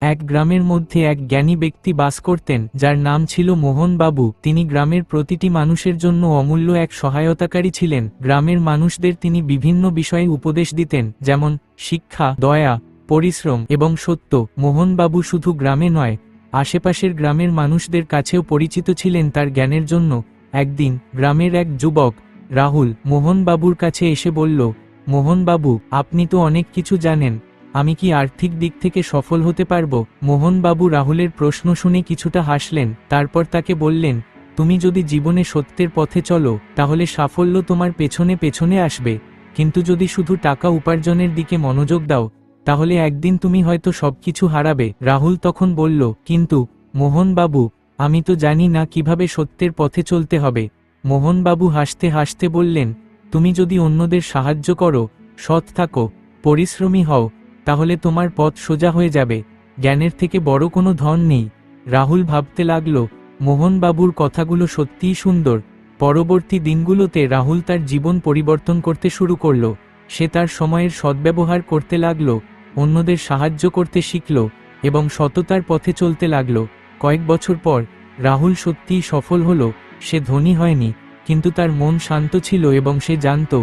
এক গ্রামের মধ্যে এক জ্ঞানী ব্যক্তি বাস করতেন, যার নাম ছিল মোহন বাবু। তিনি গ্রামের প্রতিটি মানুষের জন্য অমূল্য এক সহায়তাকারী ছিলেন। গ্রামের মানুষদের তিনি বিভিন্ন বিষয়ে উপদেশ দিতেন, যেমন শিক্ষা, দয়া, পরিশ্রম এবং সত্য। মোহন বাবু শুধু গ্রামে নয়, আশেপাশের গ্রামের মানুষদের কাছেও পরিচিত ছিলেন তার জ্ঞানের জন্য। একদিন গ্রামের এক যুবক রাহুল মোহন বাবুর কাছে এসে বলল, মোহন বাবু, আপনি তো অনেক কিছু জানেন, আমি কি আর্থিক দিক থেকে সফল হতে পারবো? মোহন বাবু রাহুলের প্রশ্ন শুনে কিছুটা হাসলেন, তারপর তাকে বললেন, তুমি যদি জীবনে সত্যের পথে চলো, তাহলে সাফল্য তোমার পেছনে পেছনে আসবে। কিন্তু যদি শুধু টাকা উপার্জনের দিকে মনোযোগ দাও, তাহলে একদিন তুমি হয়তো সবকিছু হারাবে। রাহুল তখন বলল, কিন্তু মোহন বাবু, আমি তো জানি না কিভাবে সত্যের পথে চলতে হবে। মোহন বাবু হাসতে হাসতে বললেন, তুমি যদি অন্যদের সাহায্য করো, সৎ থাকো, পরিশ্রমী হও, তাহলে তোমার পথ সোজা হয়ে যাবে। জ্ঞানের থেকে বড় কোনো ধন নেই। রাহুল ভাবতে লাগল, মোহন বাবুর কথাগুলো সত্যিই সুন্দর। পরবর্তী দিনগুলোতে রাহুল তার জীবন পরিবর্তন করতে শুরু করল। সে তার সময়ের সদ্ব্যবহার করতে লাগল, অন্যদের সাহায্য করতে শিখল এবং সততার পথে চলতে লাগল। কয়েক বছর পর রাহুল সত্যিই সফল হল। সে ধনী হয়নি, কিন্তু তার মন শান্ত ছিল এবং সে জানত,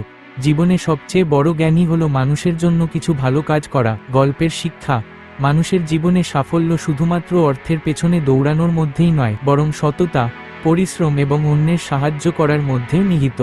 জীবনে সবচেয়ে বড় জ্ঞানই হলো মানুষের জন্য কিছু ভালো কাজ করা। গল্পের শিক্ষা: মানুষের জীবনে সাফল্য শুধুমাত্র অর্থের পেছনে দৌড়ানোর মধ্যেই নয়, বরং সততা, পরিশ্রম এবং অন্যের সাহায্য করার মধ্যেও নিহিত।